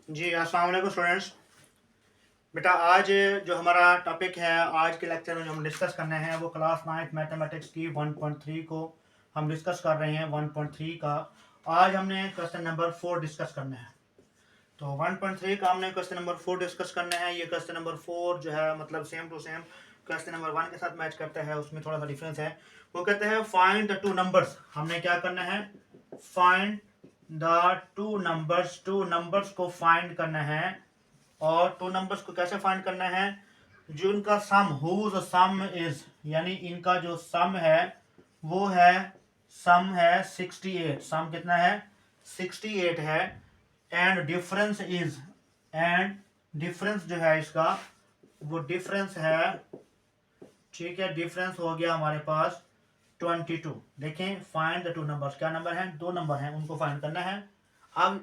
जी, अस्सलाम वालेकुम स्टूडेंट्स। बेटा आज जो हमारा टॉपिक है आज के लेक्चर में जो हम डिस्कस करने हैं वो क्लास 9th मैथमेटिक्स की 1.3 को हम डिस्कस कर रहे हैं 1.3 का। आज हमने क्वेश्चन नंबर 4 डिस्कस करना है। तो 1.3 का हमने क्वेश्चन नंबर 4 डिस्कस करना है। ये क्वेश्चन नंबर 4 जो है मतलब same to same question number 1 के साथ मैच करता है, उसमें थोड़ा सा डिफरेंस है। वो कहते हैं फाइंड द टू नंबर्स। हमने क्या करना है, फाइंड द टू नंबर्स को फाइंड करना है। और टू नंबर्स को कैसे फाइंड करना है, जो इनका सम हुज सम इज, यानी इनका जो सम है वो है सम है 68। सम कितना है, 68 है। And difference is, and difference जो है इसका वो डिफरेंस है, ठीक है, डिफरेंस हो गया हमारे पास 22। देखें फाइंड द टू नंबर्स, क्या नंबर है, दो नंबर हैं, उनको फाइंड करना है। अब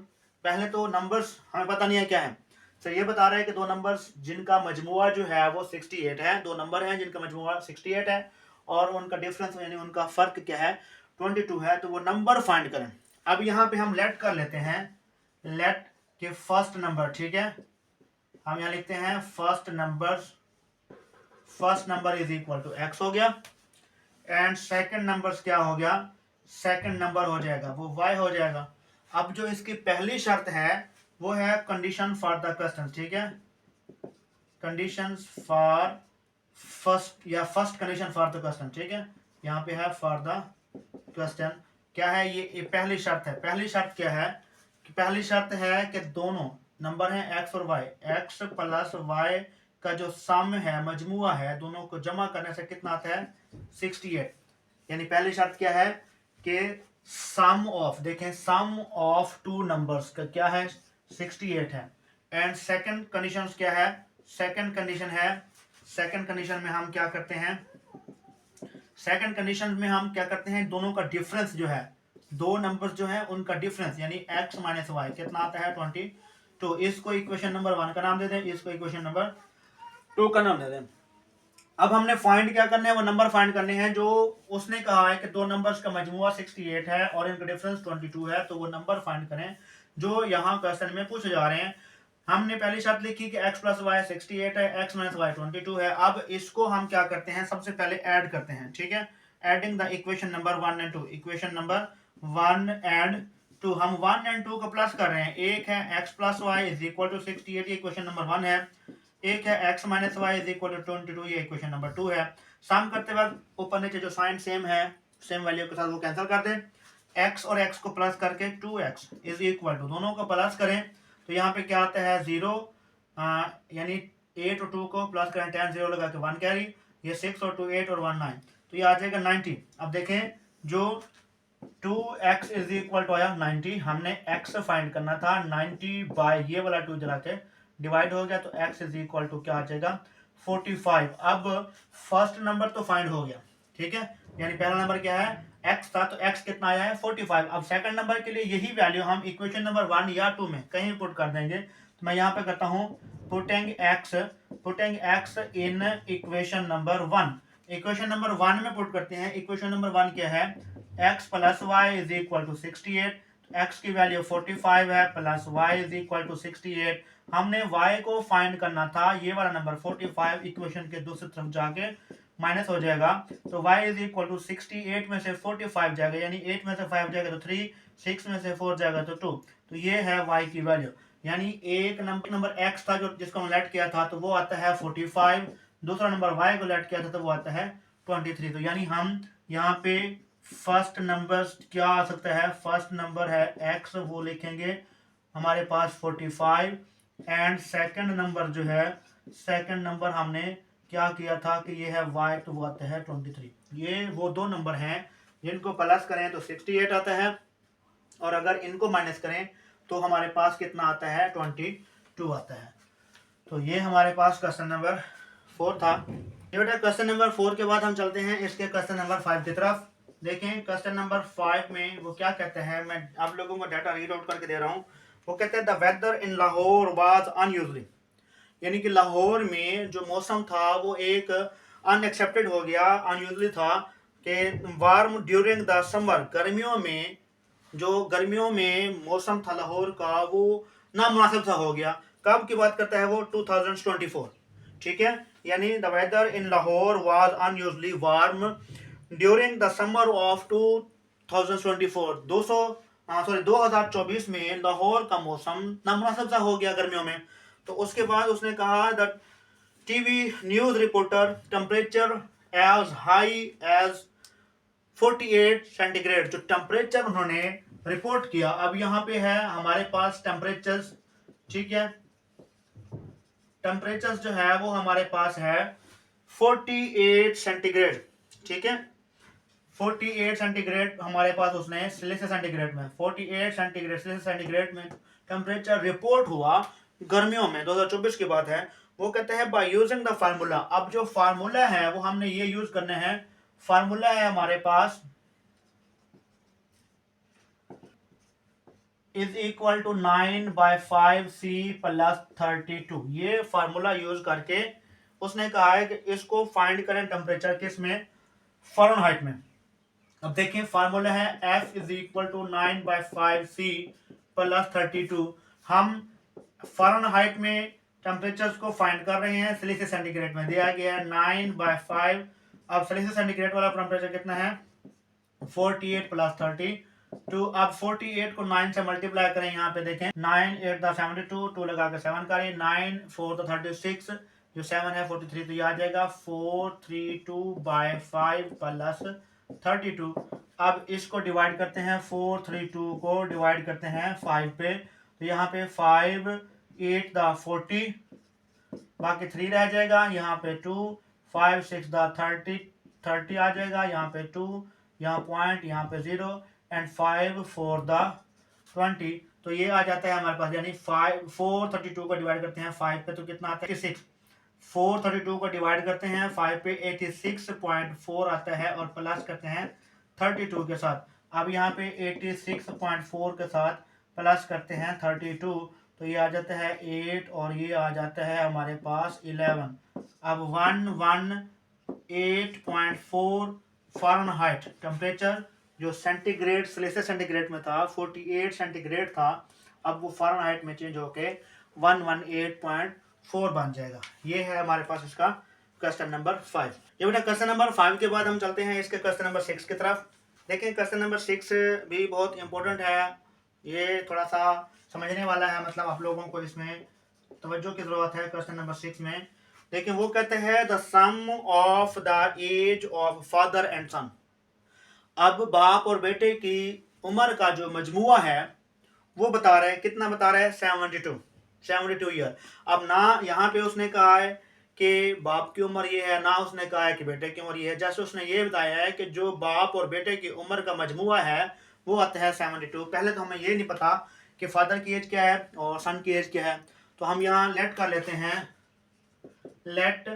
पहले तो नंबर्स हमें पता नहीं है क्या है। तो ये बता रहा है कि दो नंबर्स जिनका मजमुआ जो है वो 68 है। दो नंबर हैं जिनका मजमुआ 68 है और उनका डिफरेंस यानी उनका फर्क क्या है, 22 है। तो वो नंबर फाइंड करें। अब यहाँ पे हम लेट कर लेते हैं, लेट के फर्स्ट नंबर, ठीक है, हम यहाँ लिखते हैं first number is equal to x हो गया। एंड सेकंड नंबर क्या हो गया, सेकंड नंबर हो जाएगा वो y हो जाएगा। अब जो इसकी पहली शर्त है वो है कंडीशन फॉर द क्वेश्चन, ठीक है, कंडीशन फॉर फर्स्ट या first condition for the question, ठीक है, यहाँ पे है फॉर द क्वेश्चन। क्या है ये पहली शर्त है। पहली शर्त क्या है कि पहली शर्त है कि दोनों नंबर हैं x और y, x प्लस y का जो सम है, मजमुआ है, दोनों को जमा करने से कितना आता है, 68। यानी पहली शर्त क्या है कि सम ऑफ, देखें सम ऑफ टू नंबर्स का क्या है, 68 है। एंड सेकंड कंडीशन क्या है, सेकंड कंडीशन है, सेकंड कंडीशन में हम क्या करते हैं, सेकंड कंडीशन में हम क्या करते हैं, दोनों का डिफरेंस जो है, दो नंबर्स जो है उनका डिफरेंस यानी x माइनस वाई कितना आता है, 20। तो इसको इक्वेशन नंबर 1 का नाम दे दें, इसको इक्वेशन नंबर 2 का नाम दे दें। अब हमने फाइंड क्या करना है, वो नंबर फाइंड करने हैं जो उसने कहा है कि दो नंबर्स का मजमुआ 68 है और इनका डिफरेंस 22 है। तो वो नंबर फाइंड करें जो यहाँ क्वेश्चन में पूछे जा रहे हैं। हमने पहली शर्त लिखी कि x प्लस वाई 68 है, x माइनस वाई 22 है। अब इसको हम क्या करते हैं, सबसे पहले ऐड करते हैं, ठीक है, adding the equation number 1 and 2, equation number 1 and 2, हम 1 एंड 2 को प्लस कर रहे हैं। एक है x plus y is equal to 68, ये इक्वेशन नंबर 1 है। एक है x minus y is equal to 22, ये इक्वेशन नंबर 2 है। सम करते वक्त ऊपर नीचे जो साइन सेम है, सेम वैल्यू के साथ वो कैंसिल कर दें। x और x को प्लस करके 2x इज इक्वल टू, दोनों को प्लस करें तो यहाँ पे क्या आता है 0, यानी 8 और 2 को प्लस करें, 10 0 लगा के 1 कैरी, ये 6 और 2 8 और 1 9, तो ये आ जाएगा 90। अब देखें जो 2x इज इक्वल टू आया 90, हमने x फाइंड करना था, 90 बाय ये वाला 2 जला के डिवाइड हो गया तो x इज इक्वल टू क्या आ जाएगा, 45। अब फर्स्ट नंबर तो फाइंड हो गया, ठीक है, यानी पहला नंबर क्या है, x था, तो x कितना आया है 45। अब सेकंड नंबर के लिए यही वैल्यू हम इक्वेशन नंबर 1 या 2 में कहीं पुट कर देंगे। तो मैं यहाँ पे करता हूँ putting x in equation number 1, equation number 1 में पुट करते हैं। इक्वेशन नंबर 1 क्या है, x plus y is equal to 68, x की वैल्यू 45 है plus y is equal to 68। हमने y को फाइंड करना था, ये वाला नंबर 45 इक्वेशन के दूसरी तरफ जाके माइनस हो जाएगा, तो y इज इक्वल टू 68 में से 45 जाएगा, यानी 8 में से 5 जाएगा तो 3, 6 में से 4 जाएगा तो 2, तो ये है y की वैल्यू। यानी एक नंबर x था जो जिसको हम लेट किया था तो वो आता है 45, दूसरा नंबर y को लेट किया था तो वो आता है 23। तो यानी हम यहाँ पे फर्स्ट नंबर क्या आ सकता है, फर्स्ट नंबर है x, वो लिखेंगे हमारे पास 45। एंड सेकंड नंबर जो है, सेकंड नंबर हमने क्या किया था कि ये है y, तो वो आता है 23। ये वो दो नंबर हैं जिनको प्लस करें तो 68 आता है और अगर इनको माइनस करें तो हमारे पास कितना आता है, 22 आता है। तो ये हमारे पास क्वेश्चन नंबर 4 था। ये बेटा क्वेश्चन नंबर 4 के बाद हम चलते हैं इसके क्वेश्चन नंबर 5 की तरफ। देखें क्वेश्चन नंबर 5 में वो क्या कहते हैं, मैं आप लोगों को डाटा रीड आउट करके दे रहा हूँ। वो कहते हैं the weather in Lahore was unusually, यानी कि लाहौर में जो मौसम था वो एक अनएक्सेप्टेड हो गया, अनयूजुअली था कि वार्म ड्यूरिंग द समर, गर्मियों में जो गर्मियों में मौसम था लाहौर का वो नामुनासिब सा हो गया। कब की बात करता है वो? 2024, ठीक है। यानी the weather in Lahore was unusually warm during the summer of 2024। 2024 में लाहौर का मौसम नामुनासिब सा हो गया गर्मियों में। तो उसके बाद उसने कहा that TV news reporter temperature as high as 48 centigrade, जो टेम्परेचर उन्होंने रिपोर्ट किया। अब यहाँ पे है हमारे पास टेम्परेचर्स, ठीक है। टेम्परेचर्स जो है वो हमारे पास है 48 सेंटीग्रेड, ठीक है। 48 सेंटीग्रेड हमारे पास उसने सेल्सियस सेंटीग्रेड में 48 सेंटीग्रेड सेल्सियस सेंटीग्रेड में टेम्परेचर रिपोर्ट हुआ गर्मियों में। 2024 की बात है। वो कहते हैं बाय यूजिंग द फार्मूला। अब जो फार्मूला है वो हमने ये यूज करने हैं। फार्मूला है हमारे पास is equal to 9/5c plus 32। ये फार्मूला यूज करके उसने कहा है कि इसको फाइंड करें टेम्परेचर किस में? फ़ारेनहाइट में। अब देखें फार्मूला है F is equal to 9/5c plus 32। हम फ़ारेनहाइट में टेम्परेचर्स को फाइंड कर रहे हैं। सेल्सियस सेंटीग्रेड में दिया गया है 9/5। अब सेल्सियस सेंटीग्रेड वाला टेम्परेचर कितना है? 48 प्लस 32। अब 48 को 9 से मल्टीप्लाई करें। यहाँ पे देखें 9 8 द 72, 2 लगा के 7 करें, 9 4 द 36, जो 7 है 43, तो ये आ जाएगा 432/5 प्लस 32। अब इसको डिवाइड करते हैं, 432 को डिवाइड करते हैं 5 पे, तो यहाँ पे 5 8 द 40, बाकी 3 रह जाएगा। यहाँ पे 2 5 6 द 30 आ जाएगा। यहाँ पे 2, यहाँ पॉइंट, यहाँ पे 0 एंड 5 4 द 20, तो ये आ जाता है हमारे पास। यानी 432 को डिवाइड करते हैं 5 पे तो कितना आता है? 86। 432 को डिवाइड करते हैं 5 पे 86.4 आता है और प्लस करते हैं 32 के साथ। अब यहाँ पे 86.4 के साथ प्लस करते हैं 32, तो ये आ जाता है 8 और ये आ जाता है हमारे पास 11। अब 118.4 फ़ारेनहाइट टेम्परेचर, जो सेंटीग्रेड सेल्सियस सेंटीग्रेड में था 48 सेंटीग्रेड था, अब वो फ़ारेनहाइट में चेंज होके 118.4 बन जाएगा। ये है हमारे पास इसका क्वेश्चन नंबर 5। ये बेटा क्वेश्चन नंबर 5 के बाद हम चलते हैं इसके क्वेश्चन नंबर 6 की तरफ। देखिए क्वेश्चन नंबर 6 भी बहुत इंपॉर्टेंट है। ये थोड़ा सा समझने वाला है, मतलब आप लोगों को इसमें तवज्जो की जरूरत है। क्वेश्चन नंबर 6 में देखिए वो कहते हैं the sum of the age of father and son. अब बाप और बेटे की उम्र का जो मजमुआ है वो बता रहे हैं। कितना बता रहे हैं? 72 ईयर। अब ना यहाँ पे उसने कहा है कि बाप की उम्र ये है, ना उसने कहा है कि बेटे की उम्र ये है। जैसे उसने ये बताया है कि जो बाप और बेटे की उम्र का मजमुआ है वो आता है 72। पहले तो हमें ये नहीं पता कि फादर की एज क्या है और सन की एज क्या है, तो हम यहाँ लेट कर लेते हैं, let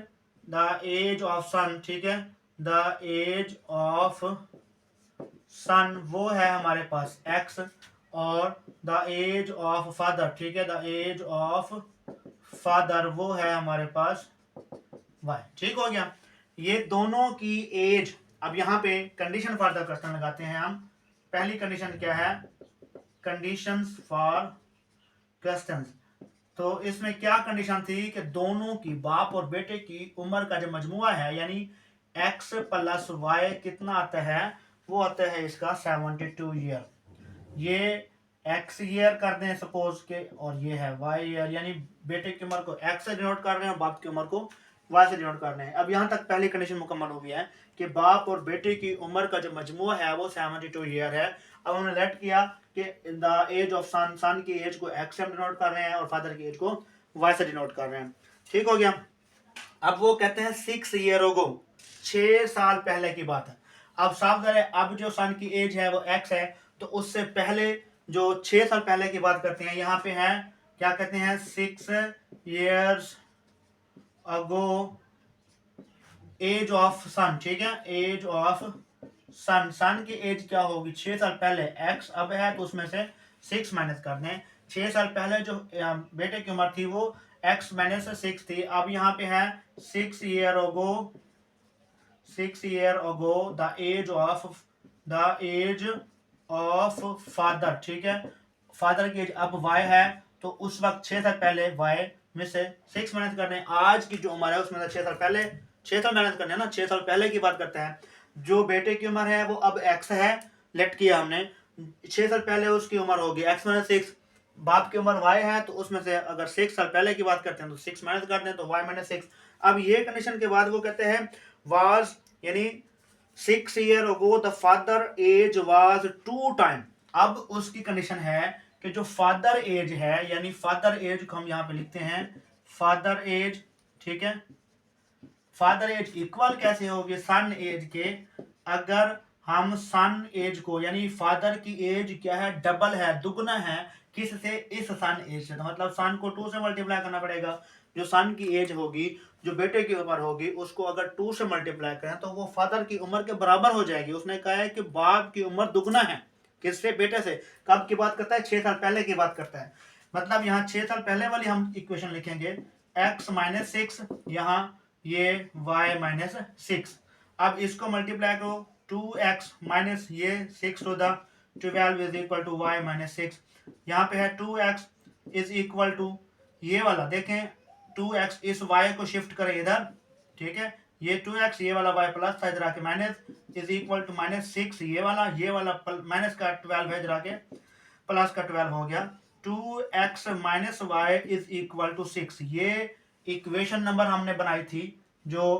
the age of son, ठीक है। द एज ऑफ सन वो है हमारे पास x और द एज ऑफ फादर, ठीक है, द एज ऑफ फादर वो है हमारे पास y। ठीक हो गया। ये दोनों की एज। अब यहाँ पे कंडीशन फॉर द क्वेश्चन लगाते हैं हम। पहली कंडीशन क्या है? Conditions for questions. तो इसमें क्या कंडीशन थी कि दोनों की, बाप और बेटे की उम्र का जो मजमुआ है यानी x प्लस y कितना आता है? वो आता है इसका 72 ईयर। ये x ईयर कर दें सपोज के, और ये है y ईयर, यानी बेटे की उम्र को x से डिनोट कर रहे हैं और बाप की उम्र को y से डिनोट कर रहे हैं। अब यहाँ तक पहली कंडीशन मुकम्मल हो गई है कि बाप और बेटे की उम्र का जो मजमुआ है वो 72 ईयर है। अब हमने लेट किया कि द एज ऑफ सन, सन की एज को x से डिनोट कर रहे हैं और फादर की एज को y से डिनोट कर रहे हैं। ठीक हो गया। अब वो कहते हैं 6 ईयर अगो, 6 साल पहले की बात है। अब साफ है, अब जो सन की एज है वो x है, तो उससे पहले जो 6 साल पहले की बात करते हैं, यहाँ पे है क्या कहते हैं? 6 years ago as of son, ठीक है, एज ऑफ सन। सन की एज क्या होगी? 6 साल पहले x अब है तो उसमें से 6 माइनस कर दें। 6 साल पहले जो बेटे की उम्र थी वो x माइनस 6 थी। अब यहाँ पे है 6 year ago, 6 year ago the age of father, ठीक है, फादर की एज। अब y है तो उस वक्त 6 साल पहले वाई में से 6 माइनस करने, आज की जो उम्र है उसमें से 6 साल पहले 6 साल माइनस करने ना, 6 साल पहले की बात करते हैं। जो बेटे की उम्र है वो अब एक्स है, लेट किया हमने, 6 साल पहले उसकी उम्र होगी एक्स माइनस 6, बाप की उम्र वाई है, तो उसमें से अगर 6 साल पहले की बात करते हैं तो 6 माइनस करते हैं तो वाई माइनस 6। अब ये कंडीशन के बाद वो कहते हैं वाज, यानी 6 year ago the father age was 2 time. अब उसकी कंडीशन है कि जो फादर एज है, यानी फादर एज को हम यहाँ पे लिखते हैं फादर एज, ठीक है। फादर एज इक्वल कैसे होगी सन एज के, अगर हम सन एज को, यानी फादर की एज क्या है, डबल है, दुगना है, किससे, इस सन एज से, तो मतलब सन को 2 से मल्टीप्लाई करना पड़ेगा। जो सन की एज होगी, जो बेटे की उम्र होगी, उसको अगर 2 से मल्टीप्लाई करें तो वो फादर की उम्र के बराबर हो जाएगी। उसने कहा है कि बाप की उम्र दुगना है, किससे, बेटे से। कब की बात करता है, 6 साल पहले की बात करता है। मतलब यहाँ 6 साल पहले वाली हम इक्वेशन लिखेंगे x माइनस 6, यहाँ ये y माइनस 6। अब इसको मल्टीप्लाई करो, 2x माइनस ये 6 to the 12 is equal to y minus 6। यहाँ पे है 2x इज इक्वल टू ये वाला, देखें 2x, इस y को शिफ्ट करें इधर, ठीक है, ये 2x, ये वाला y प्लस था, इधर आके minus, is equal to minus 6, ये वाला माइनस का 12 है, इधर आके प्लस का 12 हो गया। 2x minus y is equal to 6। ये इक्वेशन नंबर हमने बनाई थी, जो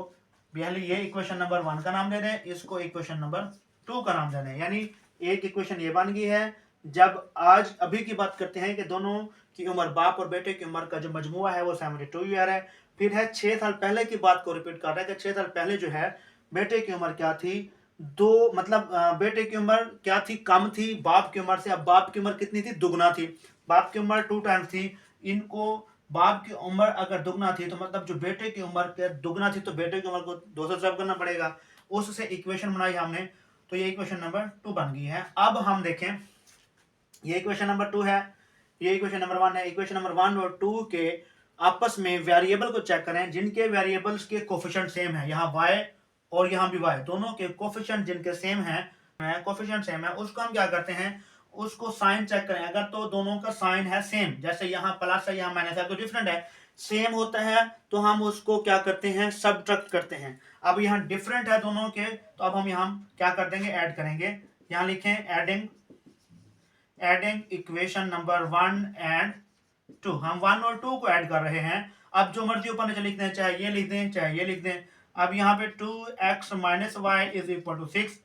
पहले ये इक्वेशन नंबर 1 का नाम दे दें, इसको इक्वेशन नंबर 2 का नाम दे दें, यानी एक इक्वेशन ये बन गई है। जब आज अभी की बात करते हैं कि दोनों की उम्र, बाप और बेटे की उम्र का जो मजमुआ है वो 72 ईयर है। फिर है 6 साल पहले की बात को रिपीट कर रहा है कि 6 साल पहले जो है बेटे की उम्र क्या थी, दो, मतलब बेटे की उम्र क्या थी, कम थी बाप की उम्र से। अब बाप की उम्र कितनी थी, दुगना थी। बाप की उम्र 2 टाइम्स थी। इनको बाप की उम्र अगर दुगना थी तो मतलब जो बेटे की उम्र के दुगना थी, तो बेटे की उम्र को 2 से सब करना पड़ेगा। उससे इक्वेशन बनाई हमने, तो ये इक्वेशन नंबर 2 बन गई है। अब हम देखें, ये इक्वेशन नंबर 2 है, ये इक्वेशन नंबर 1 है। इक्वेशन नंबर 1 और 2 के आपस में वेरिएबल को चेक करें, जिनके वेरिएबल्स के कोफिशिएंट सेम है, यहाँ y और यहाँ भी y, दोनों के कोफिशिएंट जिनके सेम है, कोफिशिएंट सेम है, उसको हम क्या करते हैं, उसको साइन चेक करें। अगर तो दोनों का साइन है सेम, जैसे यहाँ प्लस है यहाँ माइनस है, तो डिफरेंट है, सेम होता है तो हम उसको क्या करते हैं, सब्ट्रैक्ट करते हैं। अब यहाँ डिफरेंट है दोनों के, तो अब हम यहाँ क्या कर देंगे, ऐड करेंगे। यहाँ लिखें एडिंग इक्वेशन नंबर 1 एंड 2, हम 1 और 2 को ऐड कर रहे हैं। अब जो मर्जी ऊपर नीचे लिख दें, चाहे ये लिख दें चाहे ये लिख दें। अब यहाँ पे 2x minus y is equal to 6,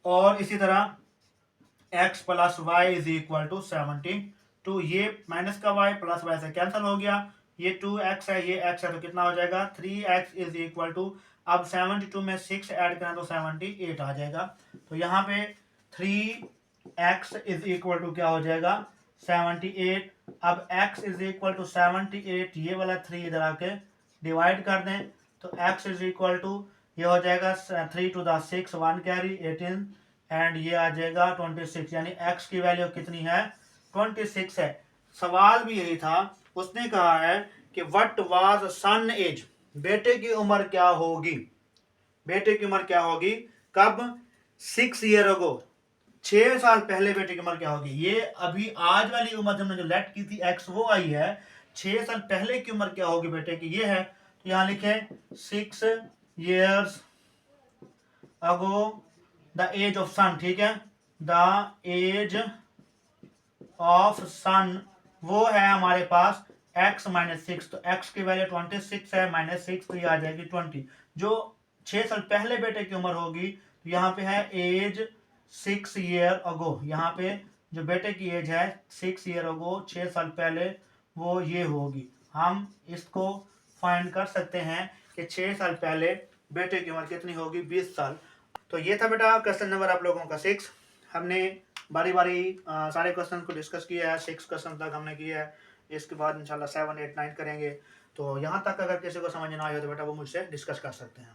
और इसी तरह x plus y is equal to 72। ये माइनस का y प्लस वाई से कैंसिल हो गया, ये 2x है ये x है, तो कितना हो जाएगा, 3x इज इक्वल टू, अब 72 में 6 ऐड करें तो 78 आ जाएगा। तो यहाँ पे 3x इज इक्वल टू क्या हो जाएगा, 78। अब x इज इक्वल टू 78, ये वाला 3 इधर आके डिवाइड कर दें, तो x इज इक्वल टू ये हो जाएगा 3 टू द 6, 1 कैरी 18, एंड ये आ जाएगा 26, यानी x की वैल्यू कितनी है, 26 है। सवाल भी यही था, उसने कहा है कि व्हाट वाज सन एज, बेटे की उम्र क्या होगी, बेटे की उम्र क्या होगी, कब, 6 ईयर अगो, 6 साल पहले बेटे की उम्र क्या होगी। ये अभी आज वाली उम्र हमने जो लेट की थी x, वो आई है। 6 साल पहले की उम्र क्या होगी बेटे की, ये है, तो यहां लिखे 6 years ago the age of son, ठीक है, द एज ऑफ सन वो है हमारे पास x माइनस 6, तो x की वैल्यू 26 है, माइनस 6 तो ये आ जाएगी 20। जो 6 साल पहले बेटे की उम्र होगी, तो यहाँ पे है एज 6 ईयर अगो, यहाँ पे जो बेटे की एज है 6 ईयर अगो, 6 साल पहले, वो ये होगी। हम इसको फाइंड कर सकते हैं कि 6 साल पहले बेटे की उम्र कितनी होगी, 20 साल। तो ये था बेटा क्वेश्चन नंबर आप लोगों का 6। हमने बारी बारी सारे क्वेश्चन को डिस्कस किया है, 6 क्वेश्चन तक हमने किया है। इसके बाद इंशाल्लाह 7, 8, 9 करेंगे। तो यहाँ तक अगर किसी को समझ ना आए तो बेटा वो मुझसे डिस्कस कर सकते हैं।